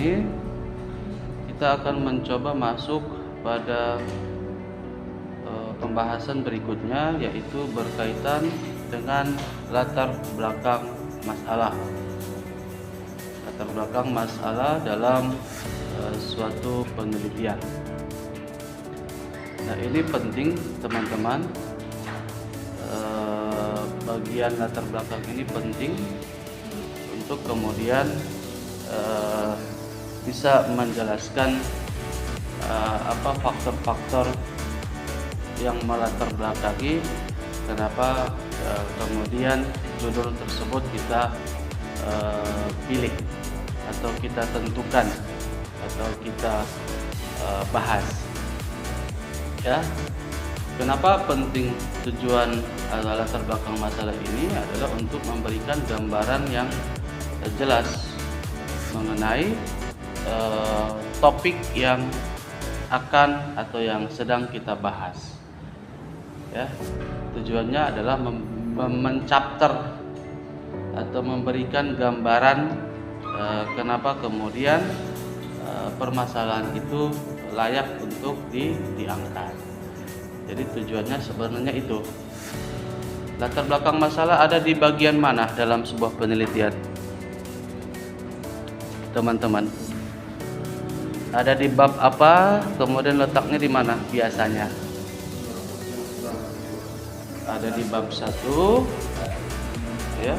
ini kita akan mencoba masuk pada pembahasan berikutnya, yaitu berkaitan dengan latar belakang masalah. Latar belakang masalah dalam suatu penelitian. Nah, ini penting teman-teman. Bagian latar belakang ini penting untuk kemudian bisa menjelaskan apa faktor-faktor yang melatar belakangi kenapa kemudian judul tersebut kita pilih atau kita tentukan atau kita bahas, ya. Kenapa penting? Tujuan latar belakang masalah ini adalah untuk memberikan gambaran yang jelas mengenai topik yang akan atau yang sedang kita bahas, ya. Tujuannya adalah menchapter atau memberikan gambaran kenapa kemudian permasalahan itu layak untuk diangkat. Jadi tujuannya sebenarnya itu. Latar belakang masalah ada di bagian mana dalam sebuah penelitian? Teman-teman, ada di bab apa? Kemudian letaknya di mana biasanya? Ada di bab 1, ya,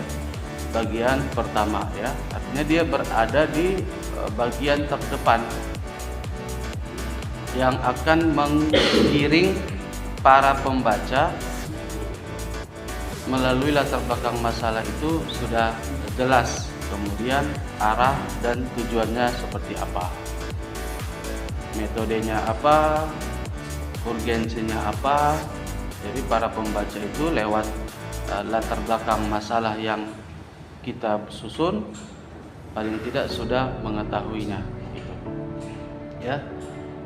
bagian pertama, ya. Artinya dia berada di bagian terdepan yang akan menggiring para pembaca melalui latar belakang masalah itu sudah jelas, kemudian arah dan tujuannya seperti apa, metodenya apa, urgensinya apa. Jadi para pembaca itu lewat latar belakang masalah yang kita susun paling tidak sudah mengetahuinya, gitu. Ya.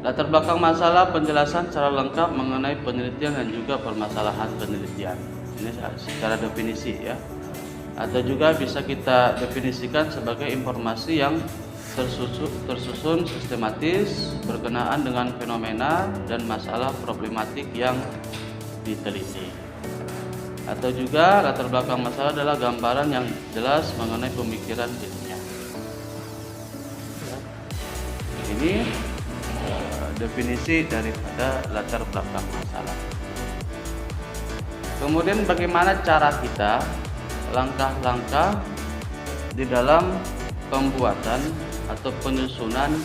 Latar belakang masalah, penjelasan secara lengkap mengenai penelitian dan juga permasalahan penelitian. Ini secara definisi, ya. Atau juga bisa kita definisikan sebagai informasi yang tersusun sistematis berkenaan dengan fenomena dan masalah problematik yang diteliti. Atau juga latar belakang masalah adalah gambaran yang jelas mengenai pemikiran ilmiah. Ini definisi daripada latar belakang masalah. Kemudian bagaimana cara kita, langkah-langkah di dalam pembuatan atau penyusunan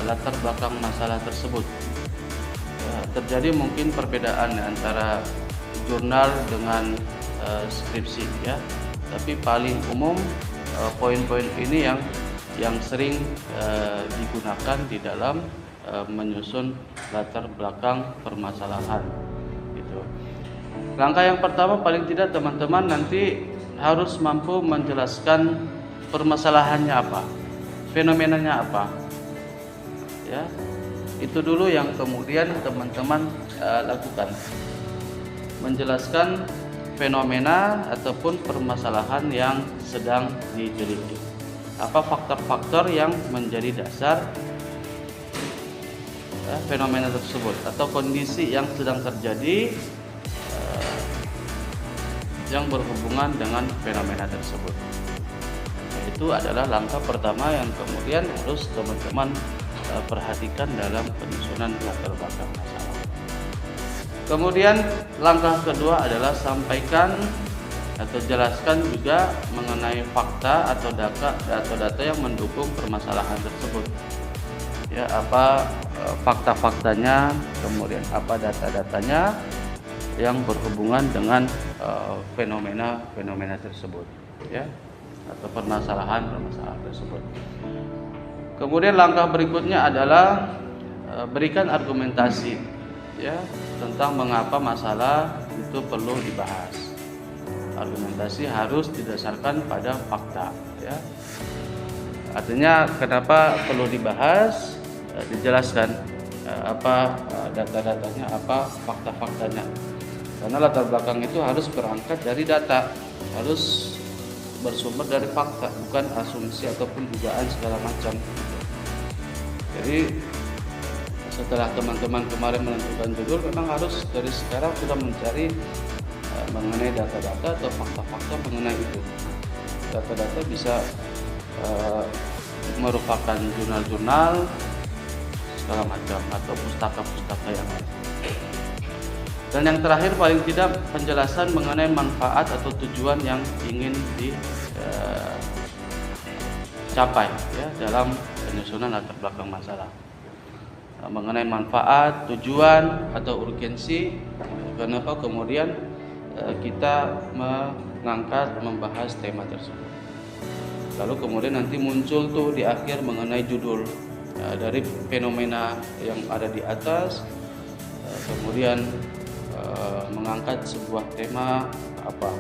latar belakang masalah tersebut. Terjadi mungkin perbedaan antara jurnal dengan skripsi, ya. Tapi paling umum poin-poin ini yang sering digunakan di dalam menyusun latar belakang permasalahan, gitu. Langkah yang pertama paling tidak teman-teman nanti harus mampu menjelaskan permasalahannya apa, fenomenanya apa, ya. Itu dulu yang kemudian teman-teman lakukan, menjelaskan fenomena ataupun permasalahan yang sedang diteliti. Apa faktor-faktor yang menjadi dasar fenomena tersebut atau kondisi yang sedang terjadi yang berhubungan dengan fenomena tersebut. Itu adalah langkah pertama yang kemudian harus teman-teman perhatikan dalam penyusunan latar belakang masalah. Kemudian langkah kedua adalah sampaikan atau jelaskan juga mengenai fakta atau data yang mendukung permasalahan tersebut. Ya, apa fakta-faktanya, kemudian apa data-datanya yang berhubungan dengan fenomena tersebut, ya, atau permasalahan tersebut. Kemudian langkah berikutnya adalah berikan argumentasi, ya, tentang mengapa masalah itu perlu dibahas. Argumentasi harus didasarkan pada fakta, ya. Artinya kenapa perlu dibahas, dijelaskan apa data-datanya, apa fakta-faktanya. Karena latar belakang itu harus berangkat dari data, harus bersumber dari fakta, bukan asumsi ataupun dugaan segala macam. Jadi setelah teman-teman kemarin menentukan judul, memang harus dari sekarang sudah mencari mengenai data-data atau fakta-fakta mengenai itu. Data-data bisa merupakan jurnal-jurnal segala macam atau pustaka-pustaka yang lain. Dan yang terakhir, paling tidak penjelasan mengenai manfaat atau tujuan yang ingin dicapai ya dalam penyusunan latar belakang masalah. Mengenai manfaat, tujuan atau urgensi, kenapa kemudian kita membahas tema tersebut. Lalu kemudian nanti muncul tuh di akhir mengenai judul dari fenomena yang ada di atas, kemudian mengangkat sebuah tema apa.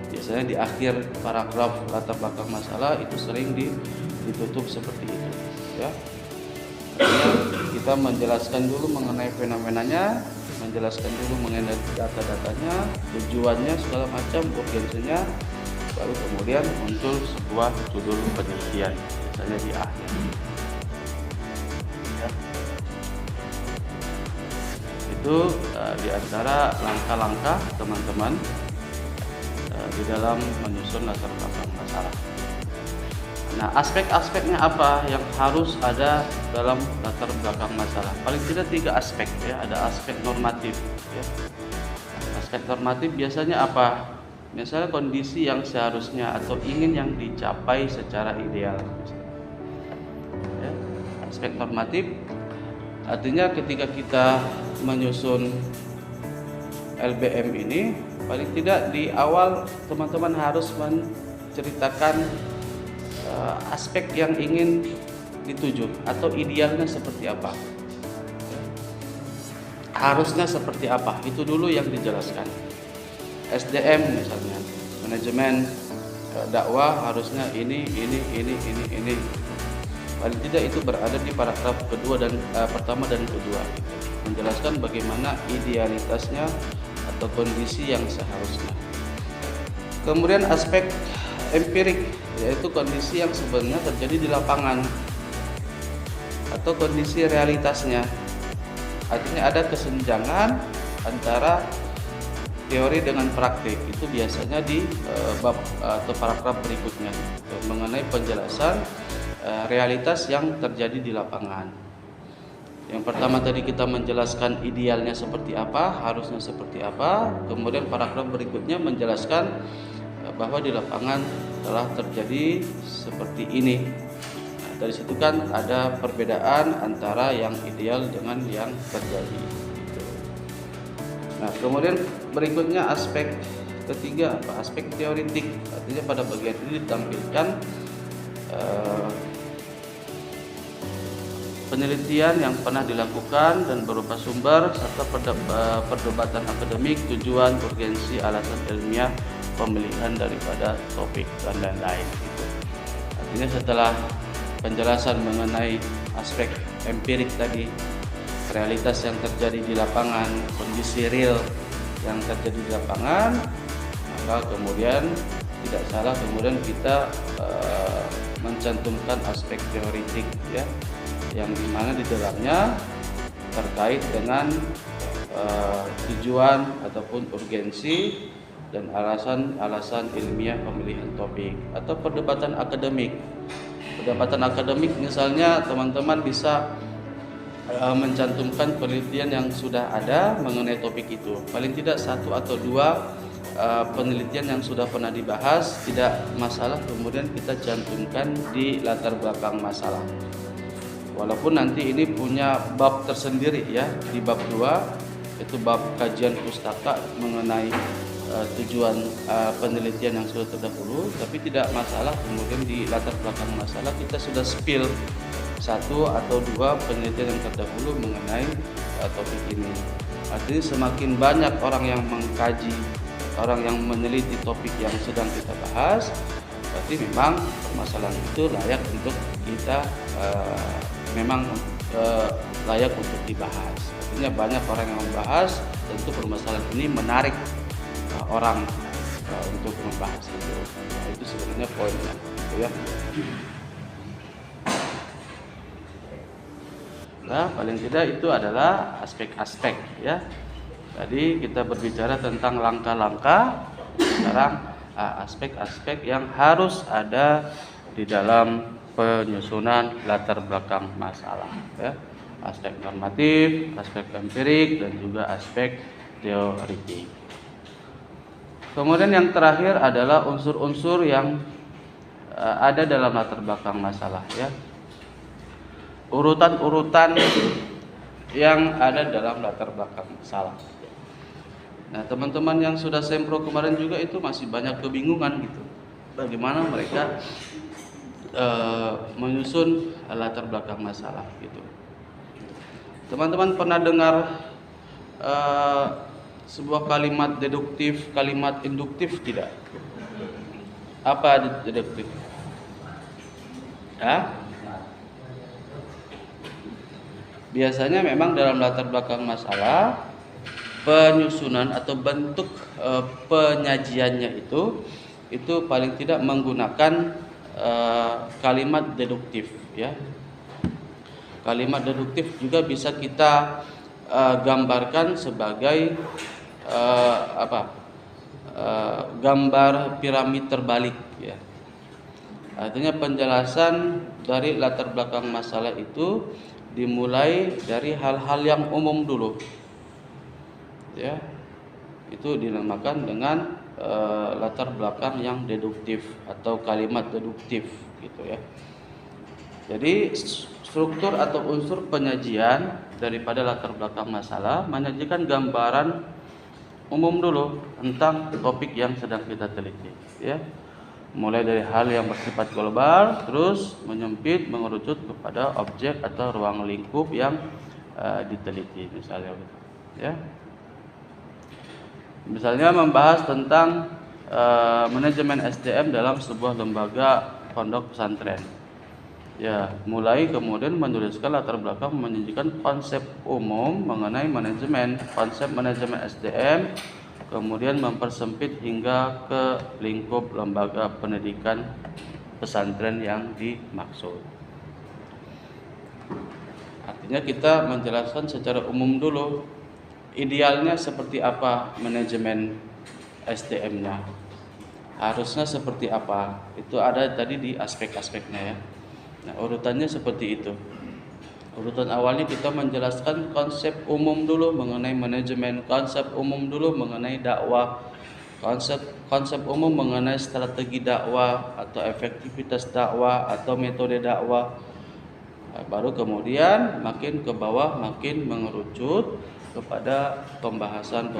Biasanya di akhir paragraf latar belakang masalah itu sering ditutup seperti itu ya. Kita menjelaskan dulu mengenai fenomenanya, menjelaskan dulu mengenai data-datanya, tujuannya segala macam, urgensinya, baru kemudian muncul sebuah judul penelitian biasanya di akhir ya. Itu di antara langkah-langkah teman-teman di dalam menyusun latar belakang masalah. Nah, aspek-aspeknya apa yang harus ada dalam latar belakang masalah? Paling tidak 3 aspek ya. Ada aspek normatif ya. Aspek normatif biasanya apa? Misalnya kondisi yang seharusnya atau ingin yang dicapai secara ideal. Ya. Aspek normatif artinya ketika kita menyusun LBM ini, paling tidak di awal teman-teman harus menceritakan aspek yang ingin dituju atau idealnya seperti apa, harusnya seperti apa, itu dulu yang dijelaskan. SDM misalnya, manajemen dakwah harusnya ini. Paling tidak itu berada di paragraf pertama dan kedua, menjelaskan bagaimana idealitasnya atau kondisi yang seharusnya. Kemudian aspek empirik, yaitu kondisi yang sebenarnya terjadi di lapangan atau kondisi realitasnya. Artinya ada kesenjangan antara teori dengan praktik. Itu biasanya di bab atau paragraf berikutnya mengenai penjelasan realitas yang terjadi di lapangan. Yang pertama tadi kita menjelaskan idealnya seperti apa, harusnya seperti apa. Kemudian paragraf berikutnya menjelaskan bahwa di lapangan telah terjadi seperti ini. Nah, dari situ kan ada perbedaan antara yang ideal dengan yang terjadi. Nah, kemudian berikutnya aspek ketiga apa? Aspek teoritik. Artinya pada bagian ini ditampilkan penelitian yang pernah dilakukan dan berupa sumber serta perdebatan akademik, tujuan, urgensi, alasan ilmiah pemilihan daripada topik dan lain-lain gitu. Artinya setelah penjelasan mengenai aspek empirik tadi, realitas yang terjadi di lapangan, kondisi real yang terjadi di lapangan, maka kemudian tidak salah kemudian kita mencantumkan aspek teoritik ya, yang dimana di dalamnya terkait dengan tujuan ataupun urgensi dan alasan ilmiah pemilihan topik atau perdebatan akademik. Perdebatan akademik misalnya teman-teman bisa mencantumkan penelitian yang sudah ada mengenai topik itu. Paling tidak 1 atau 2 penelitian yang sudah pernah dibahas, tidak masalah kemudian kita cantumkan di latar belakang masalah. Walaupun nanti ini punya bab tersendiri ya, di bab 2 itu bab kajian pustaka mengenai tujuan penelitian yang sudah terdahulu, tapi tidak masalah kemudian di latar belakang masalah kita sudah spill 1 atau 2 penelitian yang terdahulu mengenai topik ini. Artinya semakin banyak orang yang mengkaji, orang yang meneliti topik yang sedang kita bahas, berarti memang permasalahan itu layak untuk kita layak untuk dibahas. Artinya banyak orang yang membahas, tentu permasalahan ini menarik orang untuk membahas itu. Nah, itu sebenarnya poinnya, gitu ya. Nah, paling tidak itu adalah aspek-aspek ya. Tadi kita berbicara tentang langkah-langkah, sekarang aspek-aspek yang harus ada di dalam penyusunan latar belakang masalah ya. Aspek normatif, aspek empirik, dan juga aspek teoritik. Kemudian yang terakhir adalah unsur-unsur yang ada dalam latar belakang masalah ya. Urutan-urutan yang ada dalam latar belakang masalah. Nah, teman-teman yang sudah sempro kemarin juga itu masih banyak kebingungan gitu. Bagaimana mereka menyusun latar belakang masalah gitu. Teman-teman pernah dengar sebuah kalimat deduktif, kalimat induktif tidak? Apa deduktif? Biasanya memang dalam latar belakang masalah, penyusunan atau bentuk penyajiannya itu paling tidak menggunakan kalimat deduktif ya. Kalimat deduktif juga bisa kita gambarkan sebagai gambar piramid terbalik ya. Artinya penjelasan dari latar belakang masalah itu dimulai dari hal-hal yang umum dulu ya. Itu dinamakan dengan latar belakang yang deduktif atau kalimat deduktif gitu ya. Jadi struktur atau unsur penyajian daripada latar belakang masalah menyajikan gambaran umum dulu tentang topik yang sedang kita teliti ya. Mulai dari hal yang bersifat global, terus menyempit, mengerucut kepada objek atau ruang lingkup yang diteliti, misalnya, ya. Misalnya membahas tentang manajemen SDM dalam sebuah lembaga pondok pesantren. Ya, mulai kemudian menuliskan latar belakang menyajikan konsep umum mengenai manajemen, konsep manajemen SDM. Kemudian mempersempit hingga ke lingkup lembaga pendidikan pesantren yang dimaksud. Artinya kita menjelaskan secara umum dulu, idealnya seperti apa manajemen SDM-nya, harusnya seperti apa. Itu ada tadi di aspek-aspeknya ya. Nah, urutannya seperti itu. Urutan awalnya kita menjelaskan konsep umum dulu mengenai manajemen, konsep umum dulu mengenai dakwah, konsep umum mengenai strategi dakwah atau efektivitas dakwah atau metode dakwah. Nah, baru kemudian makin ke bawah makin mengerucut kepada pembahasan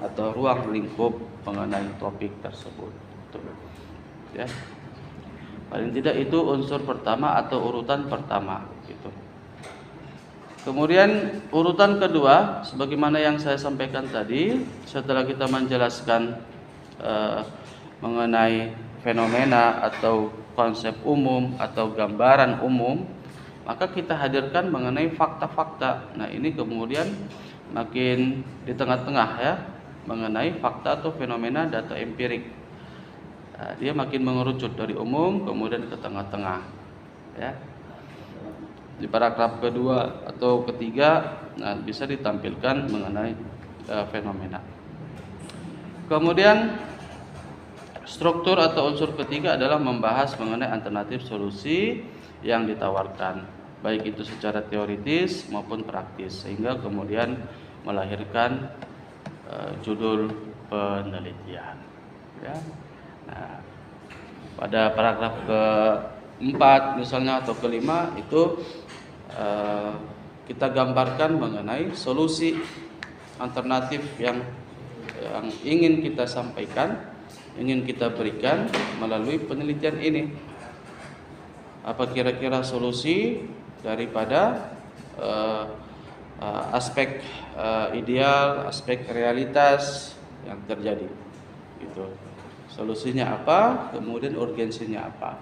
atau ruang lingkup mengenai topik tersebut. Ya. Paling tidak itu unsur pertama atau urutan pertama gitu. Kemudian urutan kedua, sebagaimana yang saya sampaikan tadi, setelah kita menjelaskan mengenai fenomena atau konsep umum atau gambaran umum, maka kita hadirkan mengenai fakta-fakta. Nah, ini kemudian makin di tengah-tengah ya, mengenai fakta atau fenomena data empirik. Nah, dia makin mengerucut dari umum kemudian ke tengah-tengah ya. Di paragraf kedua atau ketiga bisa ditampilkan mengenai fenomena. Kemudian struktur atau unsur ketiga adalah membahas mengenai alternatif solusi yang ditawarkan, baik itu secara teoritis maupun praktis, sehingga kemudian melahirkan judul penelitian ya. Nah, pada paragraf keempat misalnya atau kelima itu kita gambarkan mengenai solusi alternatif yang ingin kita sampaikan, ingin kita berikan melalui penelitian ini. Apa kira-kira solusi daripada aspek ideal, aspek realitas yang terjadi gitu. Solusinya apa, kemudian urgensinya apa,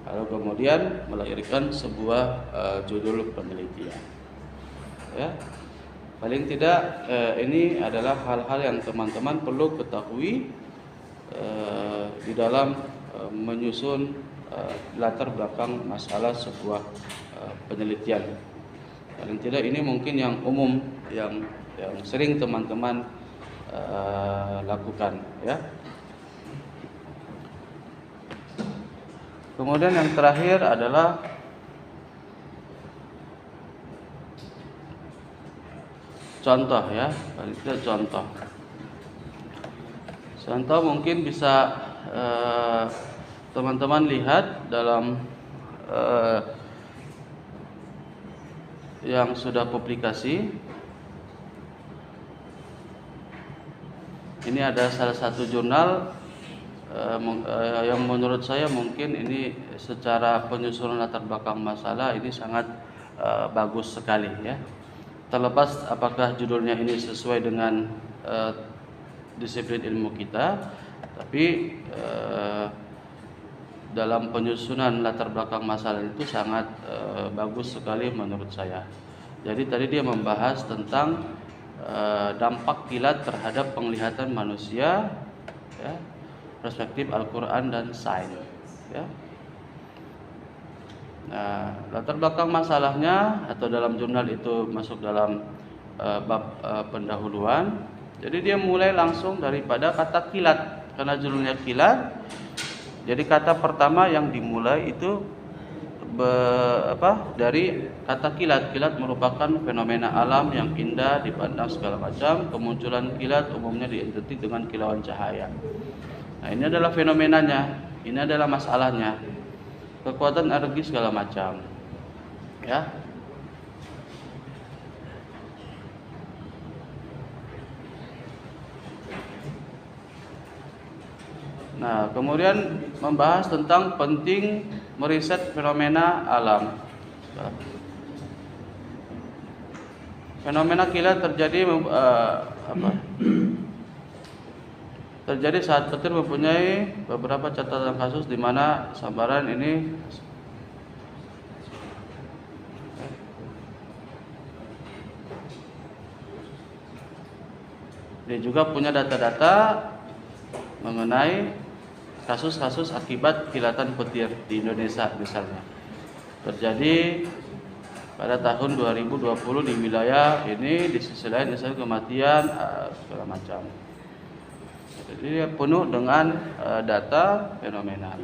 lalu kemudian melahirkan sebuah judul penelitian ya. Paling tidak ini adalah hal-hal yang teman-teman perlu ketahui di dalam menyusun latar belakang masalah sebuah penelitian. Paling tidak ini mungkin yang umum yang sering teman-teman lakukan, ya. Kemudian yang terakhir adalah contoh, ya, paling tidak contoh. Contoh mungkin bisa teman-teman lihat dalam yang sudah publikasi. Ini ada salah satu jurnal yang menurut saya mungkin ini secara penyusunan latar belakang masalah ini sangat bagus sekali, ya. Terlepas apakah judulnya ini sesuai dengan disiplin ilmu kita, tapi dalam penyusunan latar belakang masalah itu sangat bagus sekali menurut saya. Jadi tadi dia membahas tentang dampak kilat terhadap penglihatan manusia, ya, perspektif Al-Quran dan sains, ya. Nah, latar belakang masalahnya atau dalam jurnal itu masuk dalam bab pendahuluan. Jadi dia mulai langsung daripada kata kilat, karena judulnya kilat. Jadi kata pertama yang dimulai itu dari kata kilat. Kilat merupakan fenomena alam yang indah dipandang segala macam. Kemunculan kilat umumnya diidentikan dengan kilauan cahaya. Nah, ini adalah fenomenanya, ini adalah masalahnya. Kekuatan energi segala macam, ya. Nah, kemudian membahas tentang penting meriset fenomena alam. Fenomena kilat terjadi terjadi saat petir mempunyai beberapa catatan kasus di mana sambaran ini dia juga punya data-data mengenai kasus-kasus akibat kilatan petir di Indonesia misalnya. Terjadi pada tahun 2020 di wilayah ini, di sisi lain misalnya kematian segala macam. Jadi dia penuh dengan data fenomena.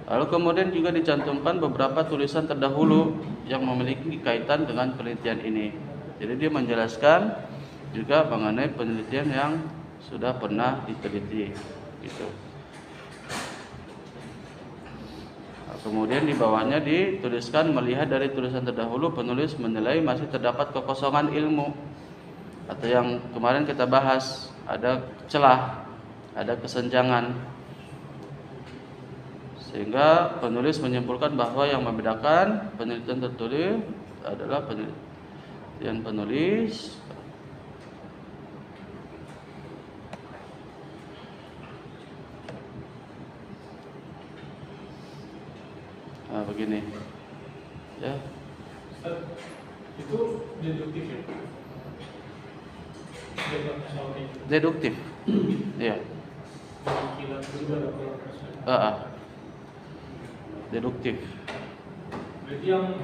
Lalu kemudian juga dicantumkan beberapa tulisan terdahulu yang memiliki kaitan dengan penelitian ini. Jadi dia menjelaskan juga mengenai penelitian yang sudah pernah diteliti, gitu. Nah, kemudian di bawahnya dituliskan, melihat dari tulisan terdahulu penulis menilai masih terdapat kekosongan ilmu, atau yang kemarin kita bahas, ada celah, ada kesenjangan, sehingga penulis menyimpulkan bahwa yang membedakan penelitian tertulis adalah penelitian penulis begini, ya. Itu deduktif, ya? Deduktif, iya. Deduktif. Berarti yang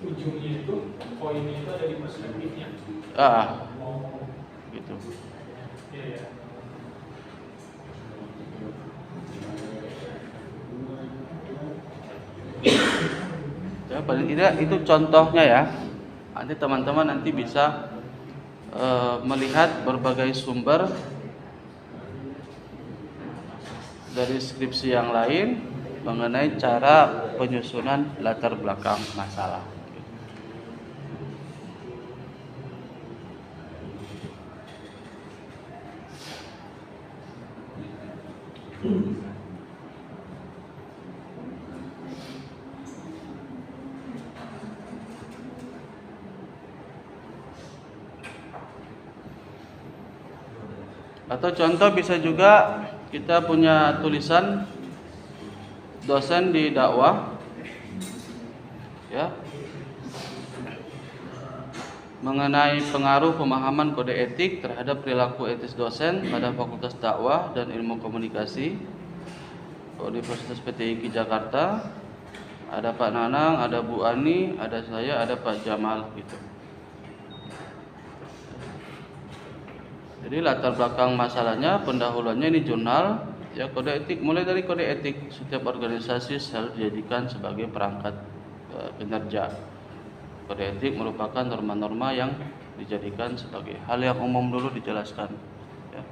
ujungnya itu poinnya itu ada di perspektifnya. Gitu. Iya. Ya, paling tidak itu contohnya, ya. Nanti teman-teman nanti bisa melihat berbagai sumber dari skripsi yang lain mengenai cara penyusunan latar belakang masalah. Atau contoh bisa juga kita punya tulisan dosen di dakwah, ya. mengenai pengaruh pemahaman kode etik terhadap perilaku etis dosen pada Fakultas Dakwah dan Ilmu Komunikasi Universitas PTIQ Jakarta. Ada Pak Nanang, ada Bu Ani, ada saya, ada Pak Jamal gitu. Jadi latar belakang masalahnya, pendahuluannya ini jurnal ya, kode etik. Mulai dari kode etik, setiap organisasi selalu dijadikan sebagai perangkat kinerja. Kode etik merupakan norma-norma yang dijadikan sebagai hal yang umum dulu dijelaskan ya.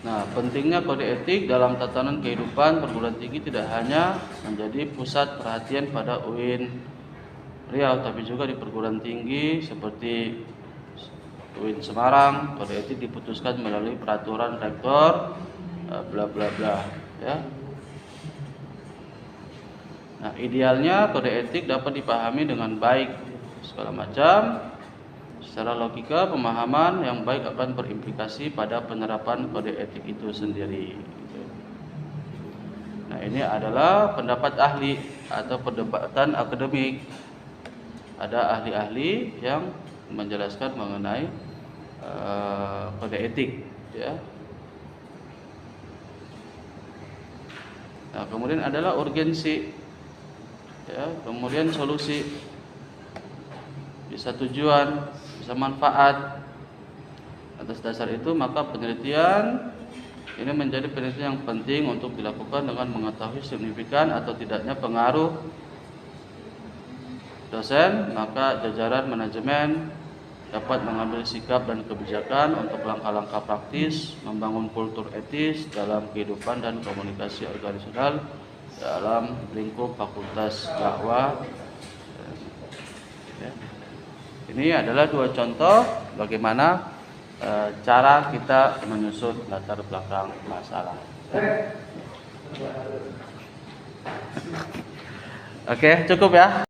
Nah, pentingnya kode etik dalam tatanan kehidupan perguruan tinggi tidak hanya menjadi pusat perhatian pada UIN Riau, tapi juga di perguruan tinggi seperti UIN Semarang. Kode etik diputuskan melalui peraturan rektor bla bla bla ya. Nah, idealnya kode etik dapat dipahami dengan baik segala macam. Secara logika, pemahaman yang baik akan berimplikasi pada penerapan kode etik itu sendiri. Nah, ini adalah pendapat ahli atau perdebatan akademik. Ada ahli-ahli yang menjelaskan mengenai kode etik, ya. Nah, kemudian adalah urgensi, ya, kemudian solusi, bisa tujuan, bisa manfaat. Atas dasar itu maka penelitian ini menjadi penelitian yang penting untuk dilakukan dengan mengetahui signifikan atau tidaknya pengaruh dosen. Maka jajaran manajemen dapat mengambil sikap dan kebijakan untuk langkah-langkah praktis membangun kultur etis dalam kehidupan dan komunikasi organisasional dalam lingkup Fakultas Dakwah. Ini adalah dua contoh bagaimana cara kita menyusun latar belakang masalah. Oke, cukup ya.